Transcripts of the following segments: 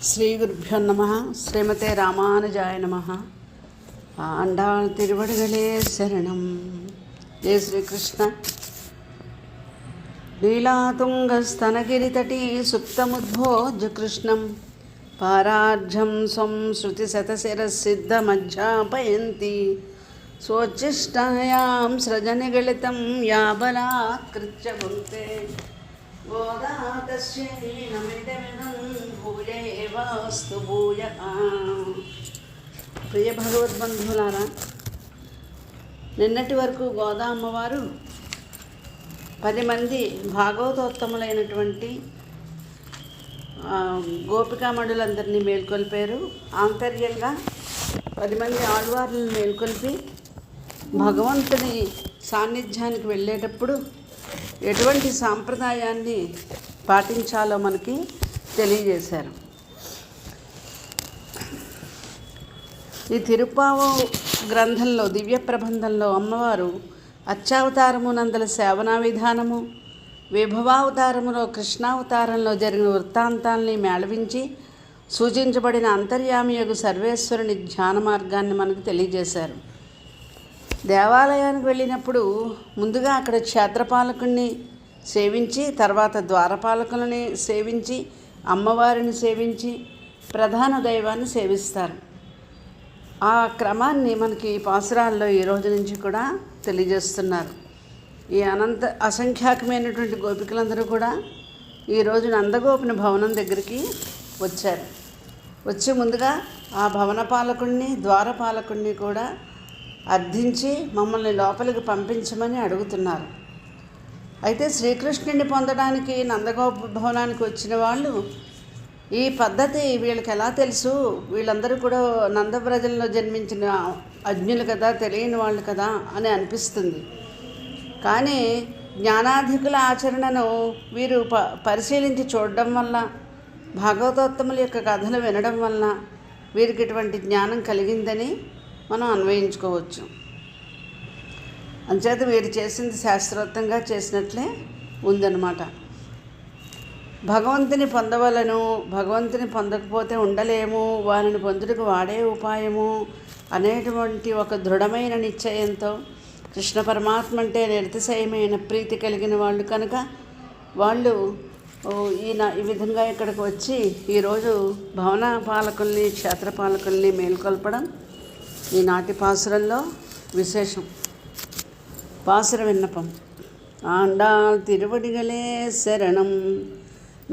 శ్రీ గురుభ్యో నమ. శ్రీమతే రామానుజాయ నమ. ఆండాళ్ తిరువడిగలే శరణం. జయ శ్రీకృష్ణ. లీలాతుంగస్తనగిరితటీ సుప్తముద్భోజ్య కృష్ణం పారాఢ్యం స్వం శృతిశతశిరసిద్ధమధ్యాపయంతి స్వోచ్ఛిష్టాయాం సృజనిగళితం యా బలాత్కృత్య భుంక్తే గోదా తస్యై నమిదమిదం భూయేవాస్తు భూయః. ప్రియ భగవద్బంధువులారా, నిన్నటి వరకు గోదా అమ్మవారు 10 మంది భాగవతోత్తములైనటువంటి గోపికామణులందరినీ మేల్కొల్పారు. ఆంతర్యంగా 10 మంది ఆళ్వార్లను మేల్కొల్పి భగవంతుని సాన్నిధ్యానికి వెళ్ళేటప్పుడు ఎటువంటి సాంప్రదాయాన్ని పాటించాలో మనకి తెలియజేశారు. ఈ తిరుప్పావ గ్రంథంలో దివ్య ప్రబంధంలో అమ్మవారు అర్చావతారమునందల సేవనా విధానము, విభవావతారములో కృష్ణావతారంలో జరిగిన వృత్తాంతాల్ని మేళవించి సూచించబడిన అంతర్యామియగు సర్వేశ్వరుని ధ్యాన మార్గాన్ని మనకు తెలియజేశారు. దేవాలయానికి వెళ్ళినప్పుడు ముందుగా అక్కడ క్షేత్రపాలకుడిని సేవించి, తర్వాత ద్వారపాలకులని సేవించి, అమ్మవారిని సేవించి ప్రధాన దైవాన్ని సేవిస్తారు. ఆ క్రమాన్ని మనకి పాసురాల్లో ఈ రోజు నుంచి కూడా తెలియజేస్తున్నారు. ఈ అసంఖ్యాకమైనటువంటి గోపికలందరూ కూడా ఈరోజు నందగోపుని భవనం దగ్గరికి వచ్చారు. వచ్చి ముందుగా ఆ భవన పాలకుడిని, ద్వారపాలకుడిని కూడా అర్థించి మమ్మల్ని లోపలికి పంపించమని అడుగుతున్నారు. అయితే శ్రీకృష్ణుడిని పొందడానికి నందగోప భవనానికి వచ్చిన వాళ్ళు ఈ పద్ధతి వీళ్ళకి ఎలా తెలుసు, వీళ్ళందరూ కూడా నందవ్రజంలో జన్మించిన అజ్ఞులు కదా, తెలియని వాళ్ళు కదా అని అనిపిస్తుంది. కానీ జ్ఞానాధికుల ఆచరణను వీరు పరిశీలించి చూడడం వల్ల, భాగవతోత్తముల యొక్క కథలు వినడం వల్ల వీరికి ఇటువంటి జ్ఞానం కలిగిందని మనం అన్వయించుకోవచ్చు. అంచేత వీరు చేసింది శాస్త్రోక్తంగా చేసినట్లే ఉందన్నమాట. భగవంతుని పొందవలను, భగవంతుని పొందకపోతే ఉండలేము, వారిని పొందుటకు వాడే ఉపాయము అనేటువంటి ఒక దృఢమైన నిశ్చయంతో కృష్ణ పరమాత్మ అంటే నిరతిశయమైన ప్రీతి కలిగిన వాళ్ళు కనుక వాళ్ళు ఈ విధంగా ఇక్కడికి వచ్చి ఈరోజు భవన పాలకుల్ని, క్షేత్రపాలకుల్ని మేల్కొల్పడం ఈనాటి పాసురంలో విశేషం. పాసుర విన్నపం. ఆండాళ్ తిరువడిగలే శరణం.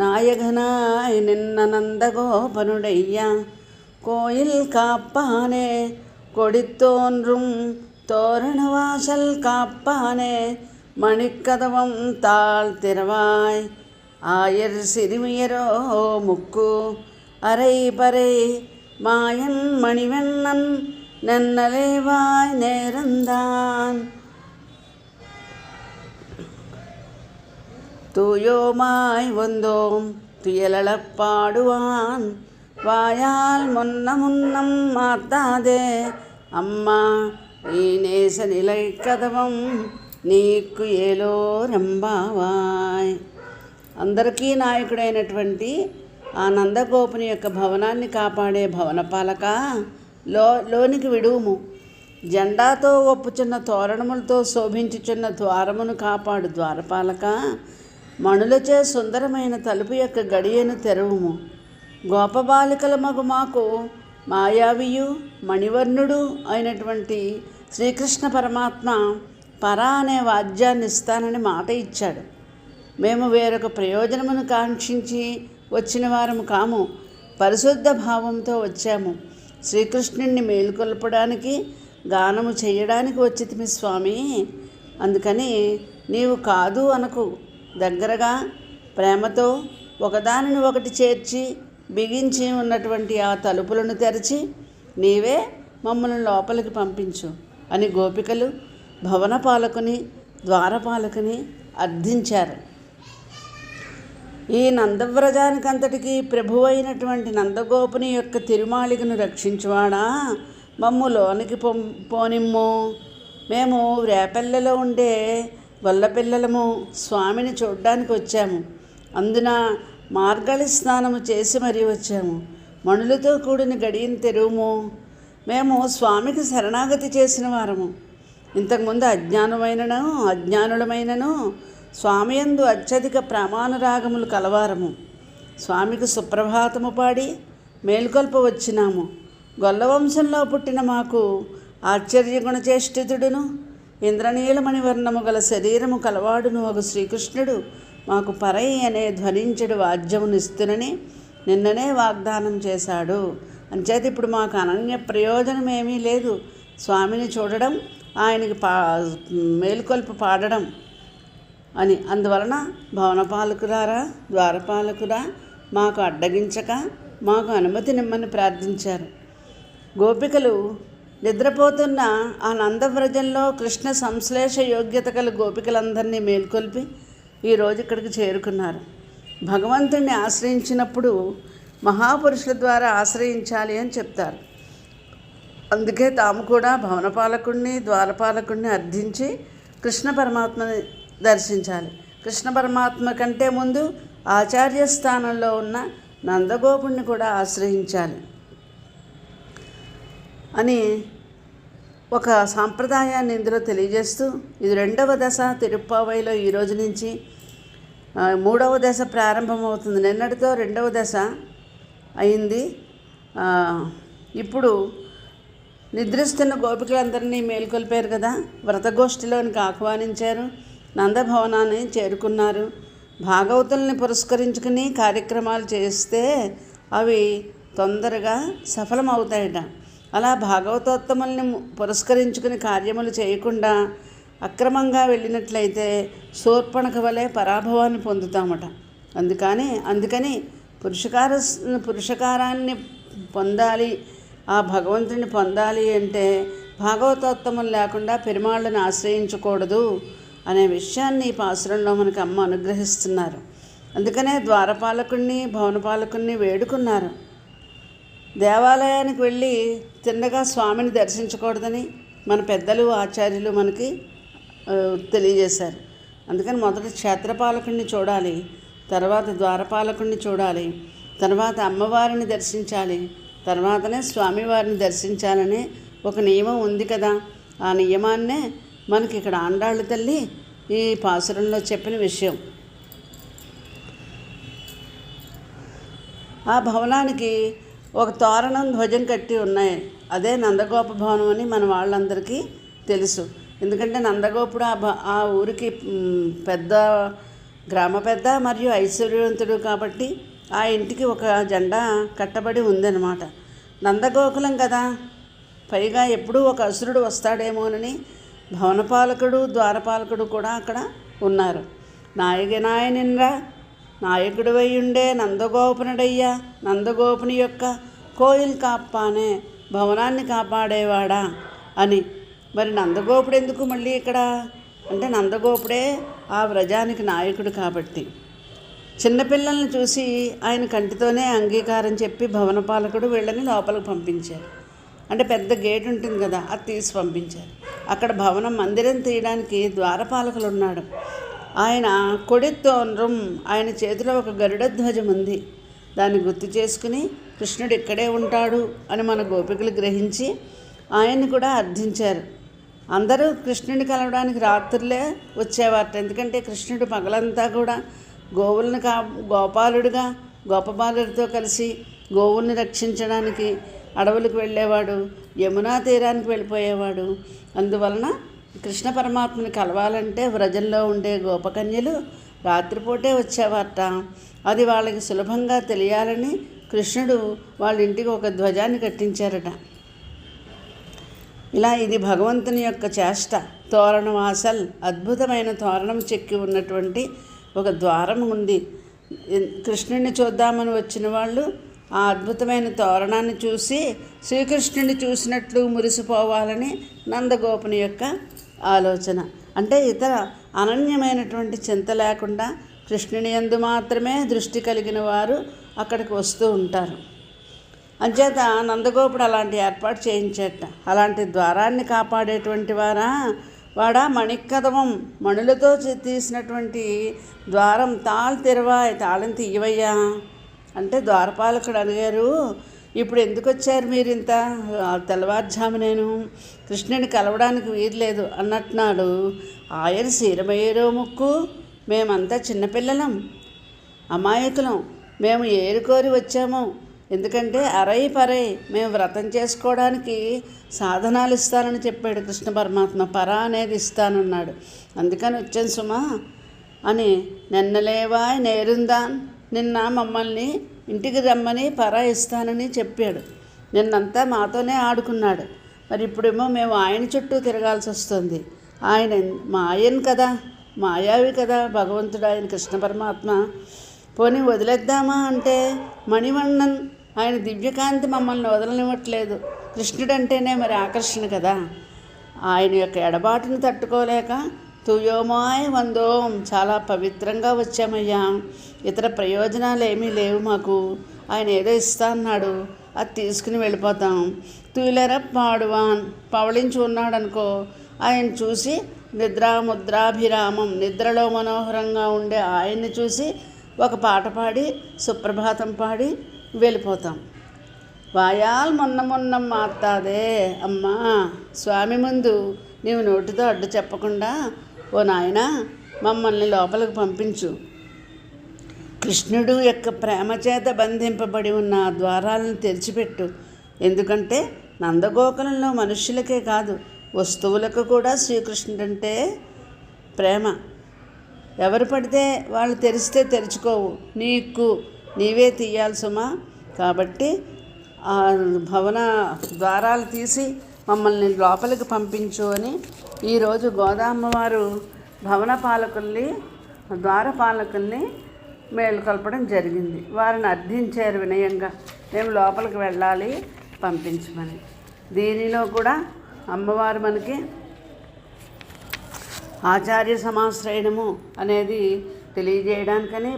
நாயகனாய் நின்ன நந்தகோபனுடைய கோயில் காப்பானே, கொடித்தோன்றும் தோரணவாசல் காப்பானே, மணிக்கதவம் தாழ் திறவாய் ஆயர் சிறுமியரோ முக்கு அரை பறை மாயன் மணிவண்ணன் நன்னலேவாய் நேர்ந்தான். தூயோமாய் வந்தோம் துயலப்பாடுவான் வாயால் முன்னம் மாத்தாதே அம்மா ఈ నేస నిలై కదవం నీకు ఏలో రంబావాయ్. అందరికీ నాయకుడైనటువంటి ఆ నందగోపుని యొక్క భవనాన్ని కాపాడే భవనపాలక, లోనికి విడువుము. జెండాతో ఒప్పుచున్న తోరణములతో శోభించుచున్న ద్వారమును కాపాడు ద్వారపాలక, మణులచే సుందరమైన తలుపు యొక్క గడియను తెరవుము. గోపబాలికల మగు మాకు మాయావియు మణివర్ణుడు అయినటువంటి శ్రీకృష్ణ పరమాత్మ పరా అనే వాద్యాన్ని ఇస్తానని మాట ఇచ్చాడు. మేము వేరొక ప్రయోజనమును కాంక్షించి వచ్చిన వారము కాము, పరిశుద్ధ భావంతో వచ్చాము. శ్రీకృష్ణుణ్ణి మేలుకొల్పడానికి, గానము చేయడానికి వచ్చితిమి స్వామి. అందుకని నీవు కాదు అనకు, దగ్గరగా ప్రేమతో ఒకదానిని ఒకటి చేర్చి బిగించి ఉన్నటువంటి ఆ తలుపులను తెరచి నీవే మమ్మల్ని లోపలికి పంపించు అని గోపికలు భవన పాలకుని, ద్వారపాలకుని అర్థించారు. ఈ నందవ్రజానికంతటికీ ప్రభువైనటువంటి నందగోపుని యొక్క తిరుమాళికను రక్షించువాడా, మమ్ము లోనికి పోనిమ్ము. మేము రేపల్లెలో ఉండే గొల్లపిల్లలము స్వామిని చూడ్డానికి వచ్చాము. అందున మార్గళి స్నానము చేసి మరీ వచ్చాము. మణులతో కూడిన గడియను తెరువుము. మేము స్వామికి శరణాగతి చేసిన వారము. ఇంతకుముందు అజ్ఞానులమైనను స్వామి యందు అత్యధిక ప్రామాణరాగములు కలవారము. స్వామికి సుప్రభాతము పాడి మేల్కొల్ప వచ్చినాము. గొల్లవంశంలో పుట్టిన మాకు ఆశ్చర్యగుణచేష్టితుడును ఇంద్రనీలమణి వర్ణము గల శరీరము కలవాడును ఒక శ్రీకృష్ణుడు మాకు పరై అనే ధ్వనించడు వాద్యమునిస్తునని నిన్ననే వాగ్దానం చేశాడు. అంచేత ఇప్పుడు మాకు అనన్య ప్రయోజనం ఏమీ లేదు. స్వామిని చూడడం, ఆయనకి మేల్కొల్పు పాడడం అని. అందువలన భవనపాలకులారా, ద్వారపాలకురా, మాకు అడ్డగించక మాకు అనుమతి నిమ్మని ప్రార్థించారు. గోపికలు నిద్రపోతున్న ఆ నందవ్రజంలో కృష్ణ సంశ్లేష యోగ్యత గల గోపికలందరినీ మేల్కొల్పి ఈరోజు ఇక్కడికి చేరుకున్నారు. భగవంతుణ్ణి ఆశ్రయించినప్పుడు మహాపురుషుల ద్వారా ఆశ్రయించాలి అని చెప్తారు. అందుకే తాము కూడా భవనపాలకుడిని, ద్వారపాలకుడిని అర్థించి కృష్ణ పరమాత్మని దర్శించాలి. కృష్ణ పరమాత్మ కంటే ముందు ఆచార్య స్థానంలో ఉన్న నందగోపుణ్ణి కూడా ఆశ్రయించాలి అని ఒక సాంప్రదాయాన్ని ఇందులో తెలియజేస్తూ, ఇది 2వ దశ తిరుప్పావైలో ఈ రోజు నుంచి 3వ దశ ప్రారంభమవుతుంది. నిన్నటితో 2వ దశ అయింది. ఇప్పుడు నిద్రిస్తున్న గోపికలందరినీ మేల్కొల్పారు కదా, వ్రతగోష్ఠిలోనికి ఆహ్వానించారు. నందభవనాన్ని చేరుకున్నారు. భాగవతుల్ని పురస్కరించుకుని కార్యక్రమాలు చేస్తే అవి తొందరగా సఫలమవుతాయట. అలా భాగవతోత్తముల్ని పురస్కరించుకుని కార్యములు చేయకుండా అక్రమంగా వెళ్ళినట్లయితే శూర్పణఖ వలె పరాభవాన్ని పొందుతామట. అందుకని పురుషకారాన్ని పొందాలి, ఆ భగవంతుని పొందాలి అంటే భాగవతోత్తములు లేకుండా పెరుమాళ్ళని ఆశ్రయించకూడదు అనే విషయాన్ని ఈ పాసురంలో మనకు అమ్మ అనుగ్రహిస్తున్నారు. అందుకనే ద్వారపాలకుణ్ణి, భవనపాలకుణ్ణి వేడుకున్నారు. దేవాలయానికి వెళ్ళి తిన్నగా స్వామిని దర్శించకూడదని మన పెద్దలు, ఆచార్యులు మనకి తెలియజేశారు. అందుకని మొదట క్షేత్రపాలకుణ్ణి చూడాలి, తర్వాత ద్వారపాలకుణ్ణి చూడాలి, తర్వాత అమ్మవారిని దర్శించాలి, తర్వాతనే స్వామివారిని దర్శించాలనే ఒక నియమం ఉంది కదా. ఆ నియమాన్నే మనకి ఇక్కడ ఆండాళ్ళ తల్లి ఈ పాసురంలో చెప్పిన విషయం. ఆ భవనానికి ఒక తోరణం, ధ్వజం కట్టి ఉన్నాయి. అదే నందగోప భవనం అని మన వాళ్ళందరికీ తెలుసు. ఎందుకంటే నందగోపుడు ఆ ఊరికి గ్రామ పెద్ద మరియు ఐశ్వర్యవంతుడు కాబట్టి ఆ ఇంటికి ఒక జెండా కట్టబడి ఉందన్నమాట. నందగోకులం కదా, పైగా ఎప్పుడూ ఒక అసురుడు వస్తాడేమోనని భవనపాలకుడు, ద్వారపాలకుడు కూడా అక్కడ ఉన్నారు. నాయనిన్రా నాయకుడు ఉండే నందగోపునుడయ్యా, నందగోపుని యొక్క కోయిల్ కాపానే, భవనాన్ని కాపాడేవాడా అని. మరి నందగోపుడు ఎందుకు మళ్ళీ ఇక్కడ అంటే, నందగోపుడే ఆ వ్రజానికి నాయకుడు కాబట్టి. చిన్నపిల్లల్ని చూసి ఆయన కంటితోనే అంగీకారం చెప్పి భవనపాలకుడు వీళ్ళని లోపలికి పంపించారు. అంటే పెద్ద గేట్ ఉంటుంది కదా, అది తీసి పంపించారు. అక్కడ మందిరం తీయడానికి ద్వారపాలకులు ఉన్నాడు. ఆయన కొడితోన్రం, ఆయన చేతిలో ఒక గరుడ ధ్వజం ఉంది. దాన్ని గుర్తు చేసుకుని కృష్ణుడు ఇక్కడే ఉంటాడు అని మన గోపికలు గ్రహించి ఆయన్ని కూడా అర్థించారు. అందరూ కృష్ణుడిని కలవడానికి రాత్రులే వచ్చేవారట. ఎందుకంటే కృష్ణుడు పగలంతా కూడా గోవులను గోపాలుడిగా గోపబాలుడితో కలిసి గోవుల్ని రక్షించడానికి అడవులకు వెళ్ళేవాడు, యమునా తీరానికి వెళ్ళిపోయేవాడు. అందువలన కృష్ణ పరమాత్మని కలవాలంటే వ్రజంలో ఉండే గోపకన్యలు రాత్రిపూటే వచ్చేవారట. అది వాళ్ళకి సులభంగా తెలియాలని కృష్ణుడు వాళ్ళ ఇంటికి ఒక ధ్వజాన్ని కట్టించారట. ఇలా ఇది భగవంతుని యొక్క చేష్ట. తోరణవాసల్, అద్భుతమైన తోరణం చెక్కి ఉన్నటువంటి ఒక ద్వారం ఉంది. కృష్ణుడిని చూద్దామని వచ్చిన వాళ్ళు ఆ అద్భుతమైన తోరణాన్ని చూసి శ్రీకృష్ణుడిని చూసినట్లు మురిసిపోవాలని నందగోపుని యొక్క ఆలోచన. అంటే ఇతర అనన్యమైనటువంటి చింత లేకుండా కృష్ణుని యందు మాత్రమే దృష్టి కలిగిన వారు అక్కడికి వస్తూ ఉంటారు. అంచేత నందగోపుడు అలాంటి ఏర్పాటు చేయించేట. అలాంటి ద్వారాన్ని కాపాడేటువంటి వారా వాడ మణికదవం మణులతో తీసినటువంటి ద్వారం తెరవాయ్, తాళం తీయవయ్యా అంటే ద్వారపాలకుడు అడిగారు, ఇప్పుడు ఎందుకు వచ్చారు మీరు ఇంత తెల్లవారుజాము? నేను కృష్ణుని కలవడానికి వీరలేదు అన్నట్టున్నాడు. ఆయన శీరమయ్యేరో ముక్కు, మేమంతా చిన్నపిల్లలం, అమాయకులం, మేము ఏరుకోరి వచ్చాము. ఎందుకంటే అరై పరై మేము వ్రతం చేసుకోవడానికి సాధనాలు ఇస్తానని చెప్పాడు కృష్ణ పరమాత్మ. పర అనేది ఇస్తానన్నాడు, అందుకని వచ్చాను సుమా అని. నిన్నలేవాయ్ నేరుందాన్, నిన్న మమ్మల్ని ఇంటికి రమ్మని పర ఇస్తానని చెప్పాడు. నిన్నంతా మాతోనే ఆడుకున్నాడు. మరి ఇప్పుడేమో మేము ఆయన చుట్టూ తిరగాల్సి వస్తుంది. ఆయన మాయన్ కదా, మాయావి కదా భగవంతుడు ఆయన కృష్ణ పరమాత్మ. పోనీ వదిలేద్దామా అంటే మణివಣ್ಣన్ ఆయన దివ్యకాంతి మమ్మల్ని వదలనివ్వట్లేదు. కృష్ణుడంటేనే మరి ఆకర్షణ కదా. ఆయన యొక్క ఎడబాటును తట్టుకోలేక తుయోమాయ్ వందోం, చాలా పవిత్రంగా వచ్చామయ్యా, ఇతర ప్రయోజనాలు ఏమీ లేవు మాకు. ఆయన ఏదో ఇస్తా అన్నాడు, అది తీసుకుని వెళ్ళిపోతాం. తూలెర పాడువాన్, పవళించి ఉన్నాడనుకో, ఆయన చూసి నిద్రాముద్రాభిరామం, నిద్రలో మనోహరంగా ఉండే ఆయన్ని చూసి ఒక పాట పాడి సుప్రభాతం పాడి వెళ్ళిపోతాం. వాయాల్ మొన్న మాట్లాదే అమ్మా, స్వామి ముందు నీవు నోటితో అడ్డు చెప్పకుండా ఓ నాయనా మమ్మల్ని లోపలికి పంపించు. కృష్ణుడు యొక్క ప్రేమ చేత బంధింపబడి ఉన్న ఆ ద్వారాలను తెరిచిపెట్టు. ఎందుకంటే నందగోకులంలో మనుష్యులకే కాదు వస్తువులకు కూడా శ్రీకృష్ణుడంటే ప్రేమ. ఎవరు పడితే వాళ్ళు తెరిస్తే తెరుచుకోవు, నీవే తీయాలి సుమా. కాబట్టి ఆ భవన ద్వారాలు తీసి మమ్మల్ని లోపలికి పంపించు అని ఈరోజు గోదామ్మవారు భవన పాలకుల్ని, ద్వారపాలకుల్ని మేలుకొల్పడం జరిగింది. వారిని అర్థించారు వినయంగా, మేము లోపలికి వెళ్ళాలి పంపించమని. దీనిలో కూడా అమ్మవారు మనకి ఆచార్య సమాశ్రయణము అనేది తెలియజేయడానికని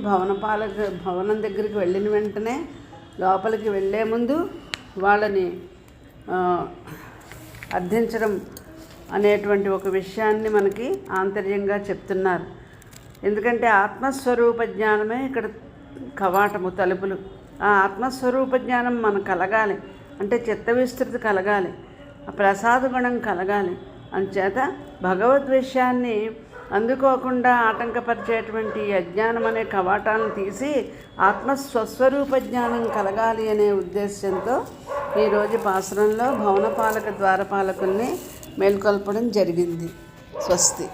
భవనం దగ్గరికి వెళ్ళిన వెంటనే లోపలికి వెళ్ళే ముందు వాళ్ళని అర్థించడం అనేటువంటి ఒక విషయాన్ని మనకి ఆంతర్యంగా చెప్తున్నారు. ఎందుకంటే ఆత్మస్వరూప జ్ఞానమే ఇక్కడ కవాటము, తలుపులు. ఆ ఆత్మస్వరూప జ్ఞానం మనకు కలగాలి అంటే చిత్త విస్తృతి కలగాలి, ప్రసాద గుణం కలగాలి. అందుచేత భగవద్ విషయాన్ని అందుకోకుండా ఆటంకపరిచేటువంటి అజ్ఞానం అనే కవాటాలను తీసి ఆత్మస్వస్వరూప జ్ఞానం కలగాలి అనే ఉద్దేశంతో ఈరోజు పాసురంలో భవనపాలక ద్వారపాలకుల్ని మేల్కొల్పడం జరిగింది. స్వస్తి.